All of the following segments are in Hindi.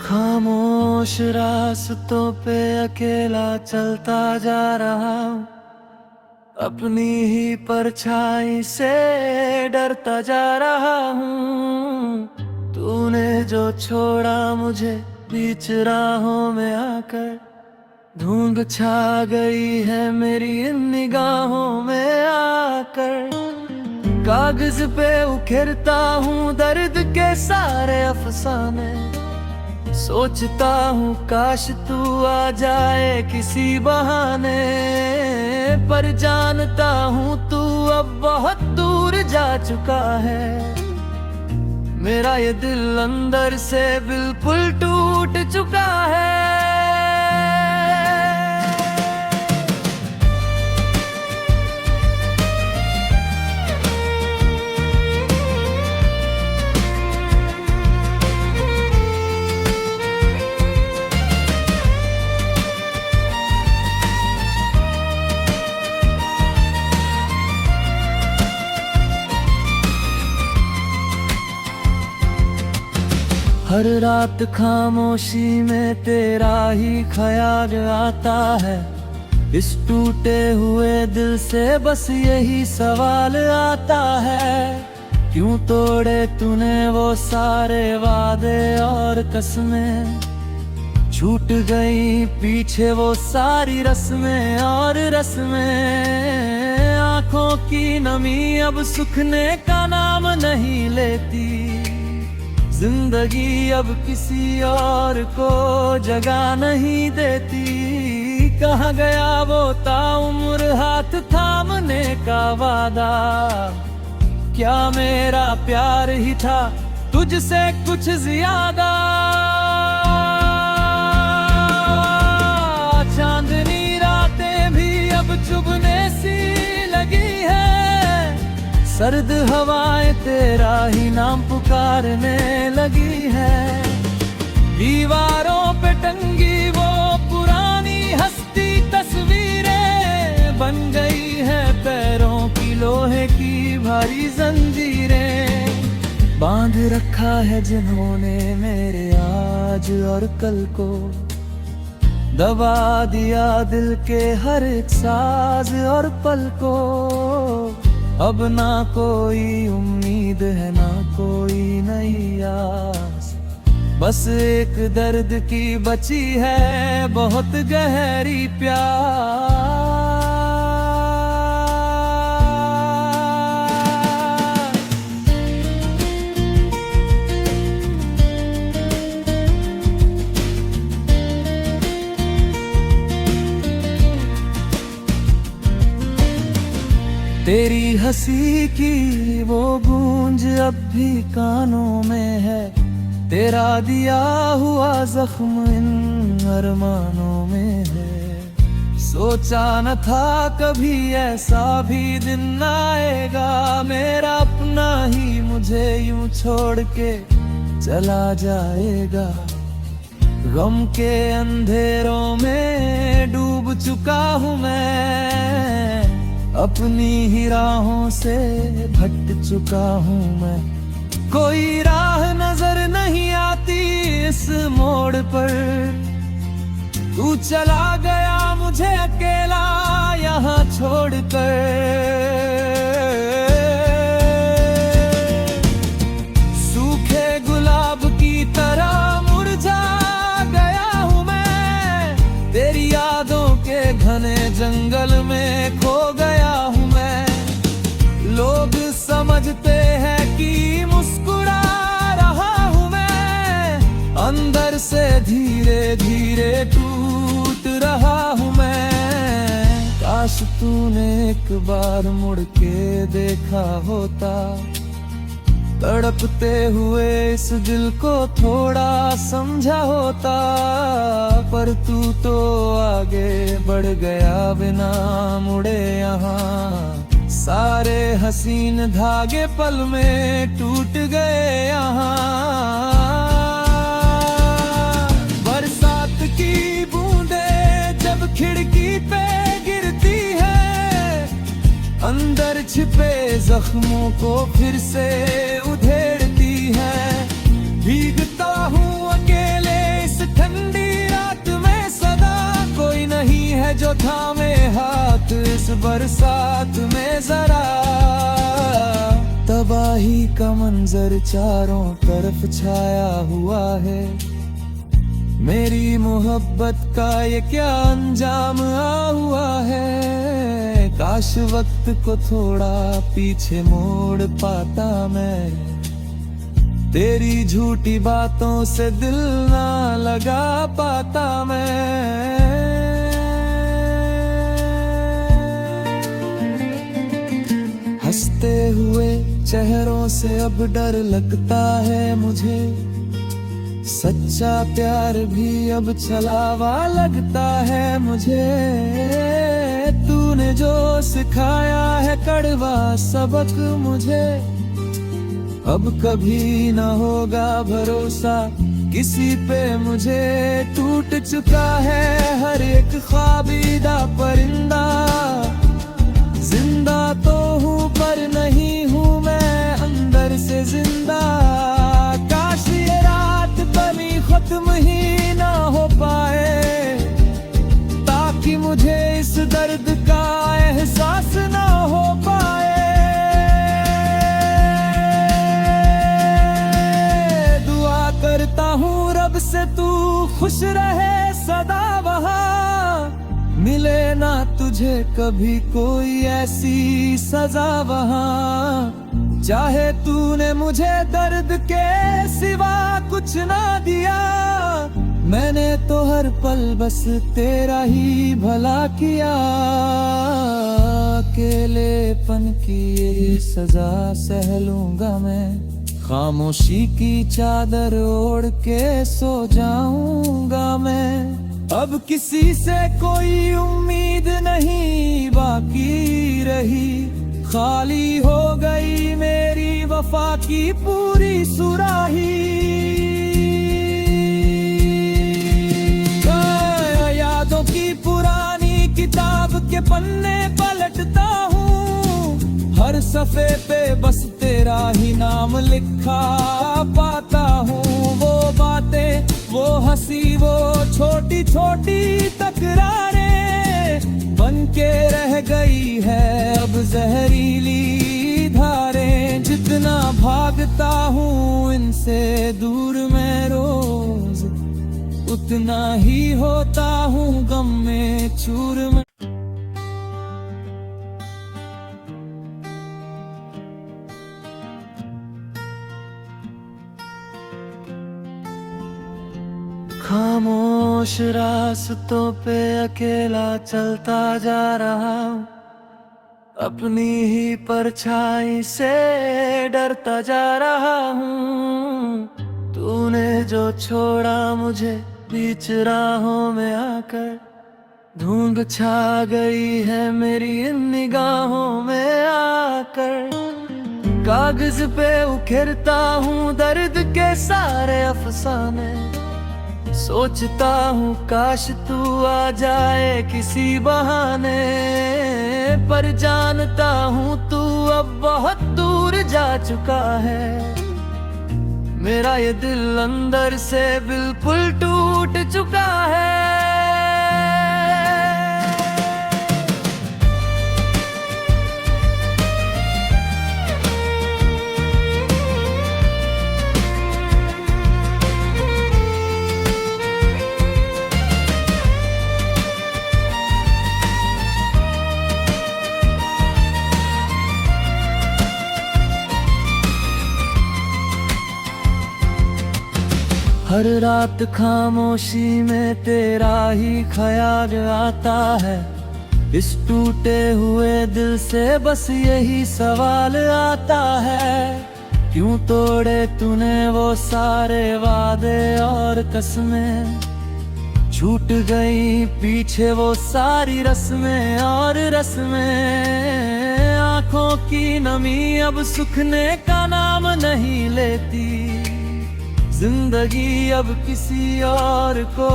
खामोश रास्तों पे अकेला चलता जा रहा हूँ, अपनी ही परछाई से डरता जा रहा हूँ। तूने जो छोड़ा मुझे बीच राहों में आकर, धुंध छा गई है मेरी इन निगाहों में आकर। कागज पे उखेरता हूँ दर्द के सारे अफसाने, सोचता हूँ काश तू आ जाए किसी बहाने। पर जानता हूँ तू अब बहुत दूर जा चुका है, मेरा ये दिल अंदर से बिल्कुल टूट चुका है। हर रात खामोशी में तेरा ही ख्याल आता है, इस टूटे हुए दिल से बस यही सवाल आता है। क्यों तोड़े तूने वो सारे वादे और कसमें, छूट गई पीछे वो सारी रस्में और रस्में। आंखों की नमी अब सुखने का नाम नहीं लेती, जिंदगी अब किसी और को जगह नहीं देती। कहाँ गया वो ताउम्र हाथ थामने का वादा, क्या मेरा प्यार ही था तुझसे कुछ ज्यादा। चांदनी रातें भी अब चुभने सी लगी है, सर्द हवाएं तेरा ही नाम पुकारने लगी है। दीवारों पे टंगी वो पुरानी हस्ती तस्वीरें बन गई है पैरों की लोहे की भारी जंजीरें। बांध रखा है जिन्होंने मेरे आज और कल को, दबा दिया दिल के हर एक साज और पल को। अब ना कोई उम्मीद है ना कोई नई आस, बस एक दर्द की बची है बहुत गहरी प्यास। तेरी हंसी की वो गूंज अब भी कानों में है, तेरा दिया हुआ जख्म इन अरमानों में है। सोचा न था कभी ऐसा भी दिन आएगा, मेरा अपना ही मुझे यूं छोड़ के चला जाएगा। गम के अंधेरों में डूब चुका हूँ मैं, अपनी ही राहों से भटक चुका हूँ मैं। कोई राह नजर नहीं आती इस मोड़ पर, तू चला गया मुझे अकेला यहाँ छोड़कर। सूखे गुलाब की तरह मुरझा गया हूँ मैं, तेरी यादों के घने जंगल में खो गया हूँ मैं। लोग समझते हैं कि मुस्कुरा रहा हूँ मैं, अंदर से धीरे धीरे टूट रहा हूँ मैं। काश तूने एक बार मुड़ के देखा होता, तड़पते हुए इस दिल को थोड़ा समझा होता। पर तू तो आगे बढ़ गया बिना मुड़े यहाँ, सारे हसीन धागे पल में टूट गए यहाँ। बरसात की बूंदें जब खिड़की पे गिरती है, अंदर छिपे जख्मों को फिर से उधेड़ती है। भीगता हूँ अकेले जो थामे हाथ इस बरसात में जरा, तबाही का मंजर चारों तरफ छाया हुआ है। मेरी मोहब्बत का ये क्या अंजाम आ हुआ है। काश वक्त को थोड़ा पीछे मोड़ पाता मैं, तेरी झूठी बातों से दिल ना लगा पाता मैं। हंसते हुए चेहरों से अब डर लगता है मुझे, सच्चा प्यार भी अब छलावा लगता है मुझे। तूने जो सिखाया है कड़वा सबक मुझे, अब कभी ना होगा भरोसा किसी पे मुझे। टूट चुका है हर एक ख्वाबीदा परिंदा, जिंदा तो हूँ पर नहीं हूँ मैं अंदर से जिंदा। काश ये रात कभी खत्म ही ना हो पाए, ताकि मुझे इस दर्द का एहसास ना हो पाए। दुआ करता हूँ रब से तू खुश रहे सदा वहाँ, मिले ना तुझे कभी कोई ऐसी सजा वहाँ। चाहे तूने मुझे दर्द के सिवा कुछ ना दिया, मैंने तो हर पल बस तेरा ही भला किया। अकेलेपन की ये सजा सह लूंगा मैं, खामोशी की चादर ओढ़ के सो जाऊंगा मैं। अब किसी से कोई उम्मीद नहीं बाकी रही, खाली हो गई मेरी वफा की पूरी सुराही। यादों की पुरानी किताब के पन्ने पलटता हूँ, हर सफ़े पे बस तेरा ही नाम लिखा पाता हूँ। वो बातें, वो हंसी, वो छोटी छोटी तकरारें बन के रह गई है अब जहरीली धारें। जितना भागता हूँ इनसे दूर मैं रोज, उतना ही होता हूँ गम में चूर में। खामोश रास्तों पे अकेला चलता जा रहा हूँ, अपनी ही परछाई से डरता जा रहा हूँ। तूने जो छोड़ा मुझे बीच राहों में आकर, धुंध छा गई है मेरी इन निगाहों में आकर। कागज पे उखेरता हूँ दर्द के सारे अफसाने, सोचता हूँ काश तू आ जाए किसी बहाने। पर जानता हूँ तू अब बहुत दूर जा चुका है, मेरा ये दिल अंदर से बिल्कुल टूट चुका है। हर रात खामोशी में तेरा ही ख्याल आता है, इस टूटे हुए दिल से बस यही सवाल आता है। क्यों तोड़े तूने वो सारे वादे और कसमें, छूट गई पीछे वो सारी रस्में और रस्में। आंखों की नमी अब सुखने का नाम नहीं लेती, जिंदगी अब किसी और को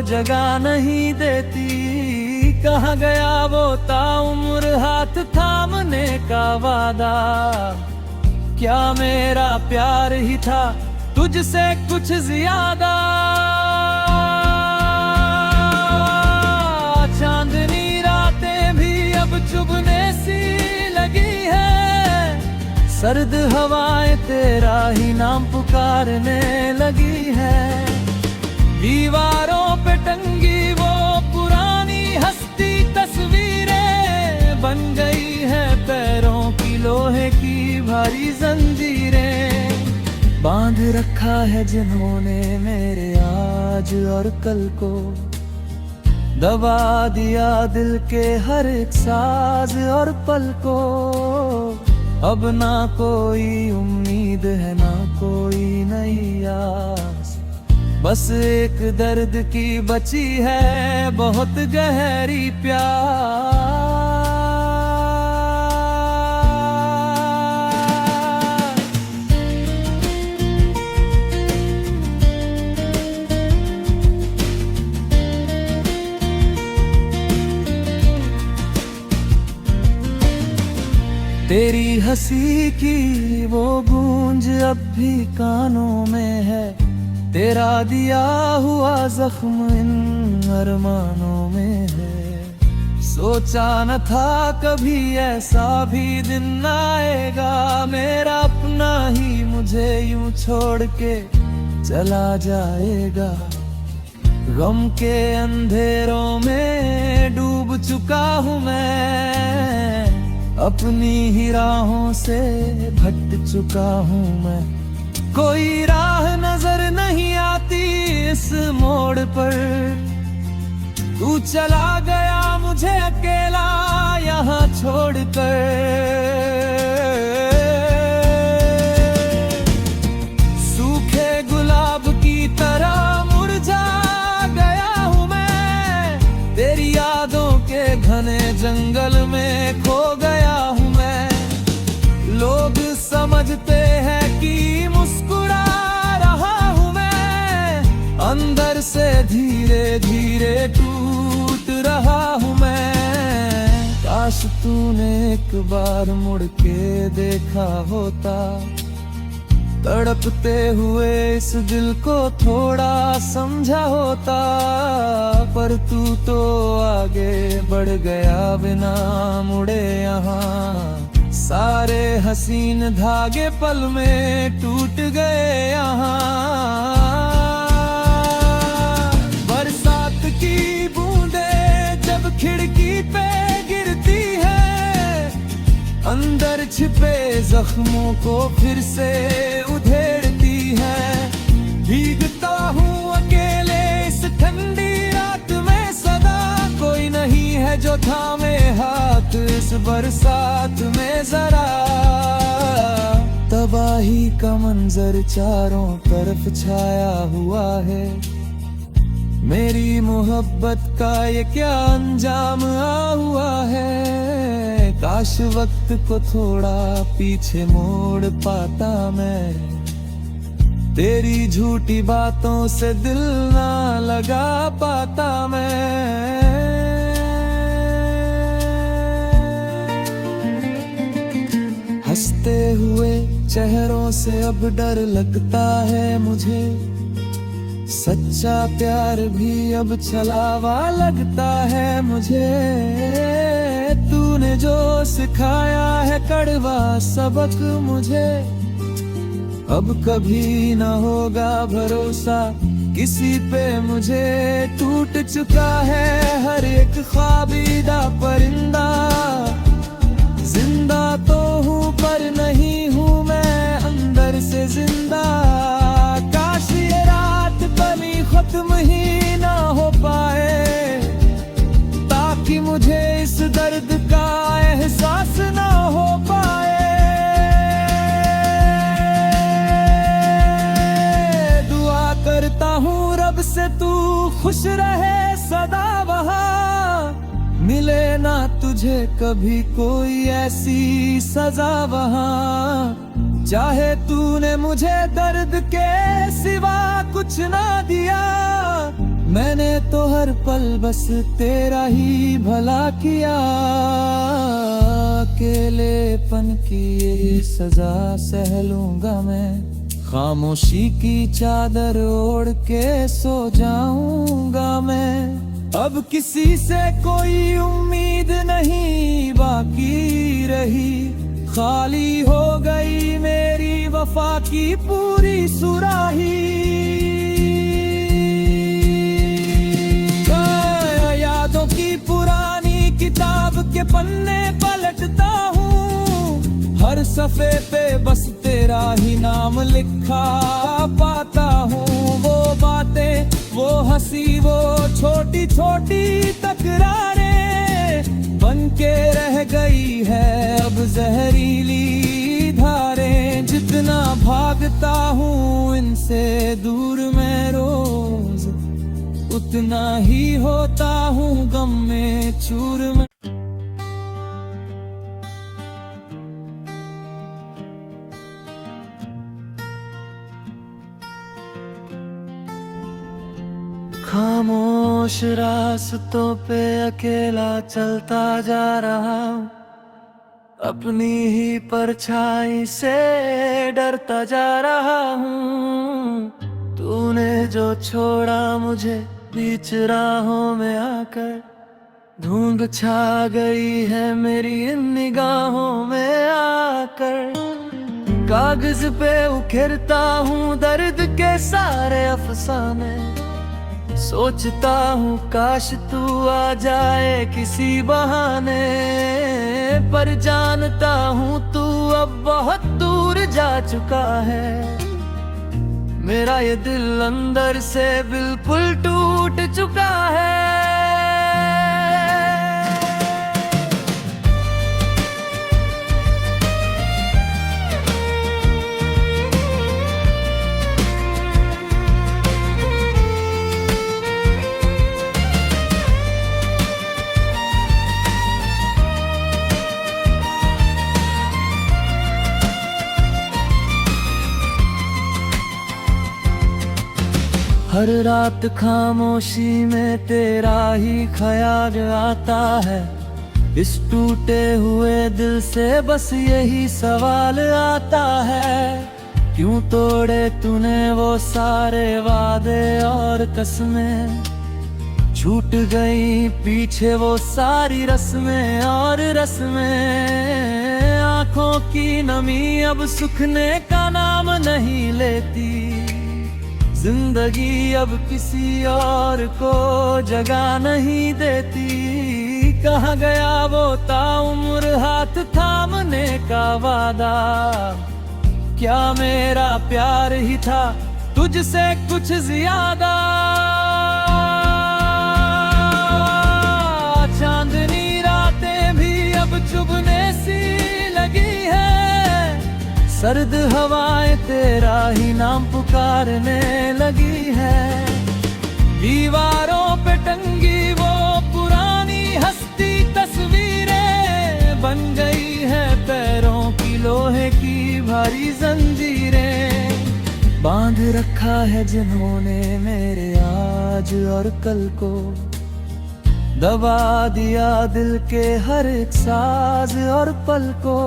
जगह नहीं देती। कहाँ गया वो ताउम्र हाथ थामने का वादा, क्या मेरा प्यार ही था तुझसे कुछ ज्यादा। चांदनी चुभने सी लगी है, सर्द हवाएं तेरा ही नाम पुकारने लगी है। दीवारों पे टंगी वो पुरानी हस्ती तस्वीरें बन गई है पैरों की लोहे की भारी जंजीरें। बांध रखा है जिन्होंने मेरे आज और कल को, दबा दिया दिल के हर एक साज और पल को। अब ना कोई उम्मीद है ना कोई नई आस, बस एक दर्द की बची है बहुत गहरी प्यास। तेरी हंसी की वो गूंज अब भी कानों में है, तेरा दिया हुआ जख्म इन अरमानों में है। सोचा न था कभी ऐसा भी दिन आएगा, मेरा अपना ही मुझे यूं छोड़ के चला जाएगा। गम के अंधेरों में डूब चुका हूँ मैं, अपनी ही राहों से भटक चुका हूँ मैं। कोई राह नजर नहीं आती इस मोड़ पर, तू चला गया मुझे अकेला यहाँ छोड़कर। सूखे गुलाब की तरह मुरझा गया हूँ मैं, तेरी यादों के घने जंगल में खो गया हूँ मैं। लोग समझते हैं कि मुस्कुरा रहा हूँ मैं, अंदर से धीरे धीरे टूट रहा हूँ मैं। काश तूने एक बार मुड़ के देखा होता, तड़पते हुए इस दिल को थोड़ा समझा होता। पर तू तो आगे बढ़ गया बिना मुड़े यहाँ, सारे हसीन धागे पल में टूट गए यहाँ। बरसात की बूंदें जब खिड़की पे गिरती है, अंदर छिपे जख्मों को फिर से उधेड़ती है। भीगता हूँ अकेले इस ठंडी रात में सदा, कोई नहीं है जो थामे हाथ इस बरसात में जरा। तबाही का मंजर चारों तरफ छाया हुआ है, मेरी मोहब्बत का ये क्या अंजाम आ हुआ है। काश वक्त को थोड़ा पीछे मोड़ पाता मैं, तेरी झूठी बातों से दिल ना लगा पाता मैं। हंसते हुए चेहरों से अब डर लगता है मुझे, सच्चा प्यार भी अब छलावा लगता है मुझे। तूने जो सिखाया है कड़वा सबक मुझे, अब कभी ना होगा भरोसा किसी पे मुझे। टूट चुका है हर एक ख्वाबीदा परिंदा, जिंदा तो हूँ पर नहीं हूँ मैं अंदर से जिंदा। काश ये रात कभी खत्म ही ना हो पाए, ताकि मुझे इस दर्द का एहसास ना हो पाए। दुआ करता हूँ रब से तू खुश रहे सदा वहाँ, मिले ना तुझे कभी कोई ऐसी सजा वहाँ। चाहे तूने मुझे दर्द के सिवा कुछ ना दिया, मैंने तो हर पल बस तेरा ही भला किया। अकेलेपन की ये सजा सह लूंगा मैं, खामोशी की चादर ओढ़ के सो जाऊंगा मैं। अब किसी से कोई उम्मीद नहीं। रही, खाली हो गई मेरी वफा की पूरी सुराही। यादों की पुरानी किताब के पन्ने पलटता हूँ, हर सफ़े पे बस तेरा ही नाम लिखा पाता हूँ। वो बातें, वो हंसी, वो छोटी छोटी तकरारें बन के रह गई है अब जहरीली धारें। जितना भागता हूँ इनसे दूर मैं रोज, उतना ही होता हूँ गम में चूर में। खामोश रास्तों पे अकेला चलता जा रहा हूँ, अपनी ही परछाई से डरता जा रहा हूँ। तूने जो छोड़ा मुझे बीच राहों में आकर, धुंध छा गई है मेरी इन निगाहों में आकर। कागज पे उखेरता हूँ दर्द के सारे अफसाने, सोचता हूँ काश तू आ जाए किसी बहाने। पर जानता हूँ तू अब बहुत दूर जा चुका है, मेरा ये दिल अंदर से बिल्कुल टूट चुका है। हर रात खामोशी में तेरा ही ख्याल आता है, इस टूटे हुए दिल से बस यही सवाल आता है। क्यों तोड़े तूने वो सारे वादे और कसमें, छूट गई पीछे वो सारी रस्में और रस्में। आंखों की नमी अब सुखने का नाम नहीं लेती, जिंदगी अब किसी और को जगह नहीं देती। कहाँ गया वो ताउम्र हाथ थामने का वादा, क्या मेरा प्यार ही था तुझसे कुछ ज्यादा। चांदनी रातें भी अब चुभने सी लगी है, सर्द हवाएं तेरा ही नाम पुकारने लगी है। दीवारों पे टंगी वो पुरानी हस्ती तस्वीरें बन गई है पैरों की लोहे की भारी जंजीरें। बांध रखा है जिन्होंने मेरे आज और कल को, दबा दिया दिल के हर एक साज और पल को।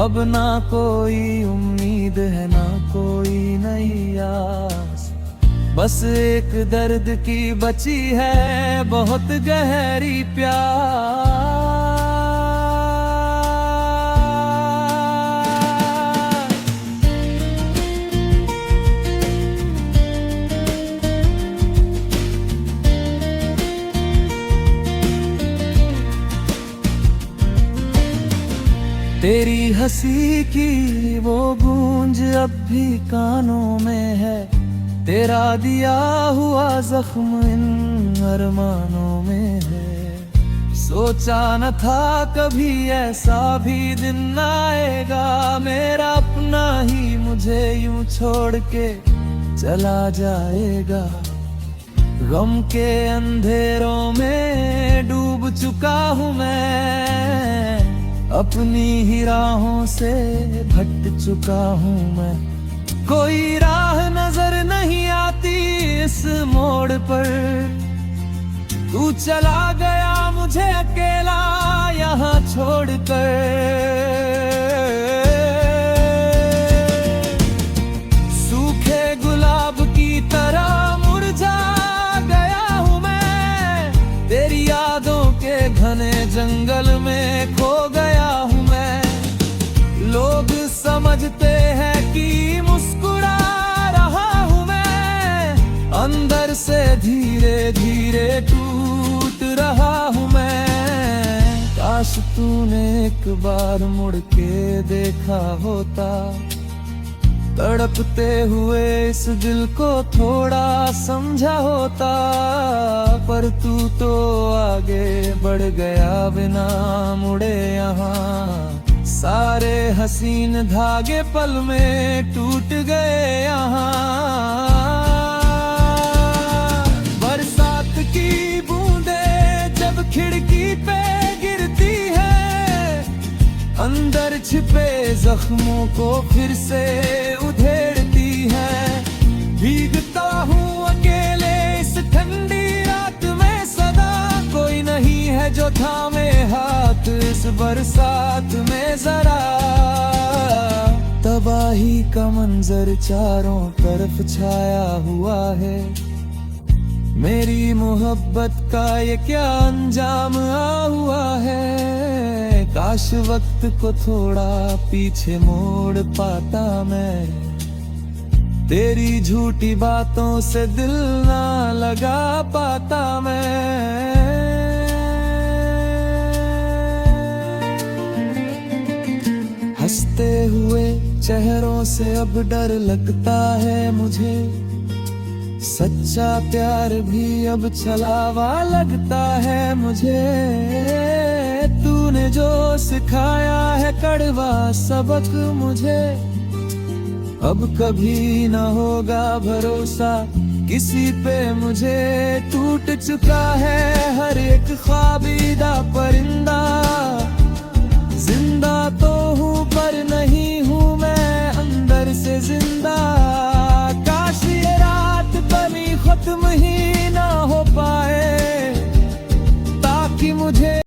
अब ना कोई उम्मीद है ना कोई नई आस, बस एक दर्द की बची है बहुत गहरी प्यास। तेरी हंसी की वो गूंज अब भी कानों में है, तेरा दिया हुआ जख्म इन अरमानों में है। सोचा न था कभी ऐसा भी दिन आएगा, मेरा अपना ही मुझे यूं छोड़ के चला जाएगा। गम के अंधेरों में डूब चुका हूँ मैं, अपनी ही राहों से भटक चुका हूँ मैं। कोई राह नजर नहीं आती इस मोड़ पर, तू चला गया मुझे अकेला यहाँ छोड़कर। सूखे गुलाब की तरह मुरझा गया हूँ मैं, तेरी याद यादों के घने जंगल में खो गया हूँ मैं। लोग समझते हैं कि मुस्कुरा रहा हूँ मैं, अंदर से धीरे धीरे टूट रहा हूँ मैं। काश तूने एक बार मुड़ के देखा होता, तड़पते हुए इस दिल को थोड़ा समझा होता। पर तू तो आगे बढ़ गया बिना मुड़े यहाँ, सारे हसीन धागे पल में टूट गए यहाँ। बरसात की बूंदें जब खिड़की पे गिरती है, अंदर छिपे जख्मों को फिर से उधेड़ती है। भीगता हूँ अकेले इस ठंडी रात में सदा, कोई नहीं है जो थामे हाथ इस बरसात में जरा। तबाही का मंजर चारों तरफ छाया हुआ है, मेरी मोहब्बत का ये क्या अंजाम आ हुआ है। काश वक्त को थोड़ा पीछे मोड़ पाता मैं, तेरी झूठी बातों से दिल ना लगा पाता मैं। हंसते हुए चेहरों से अब डर लगता है मुझे, सच्चा प्यार भी अब छलावा लगता है मुझे। तूने जो सिखाया है कड़वा सबक मुझे, अब कभी ना होगा भरोसा किसी पे मुझे। टूट चुका है हर एक ख्वाबीदा परिंदा, जिंदा तो हूँ पर नहीं हूँ मैं अंदर से जिंदा। काश ये रात कभी खत्म ही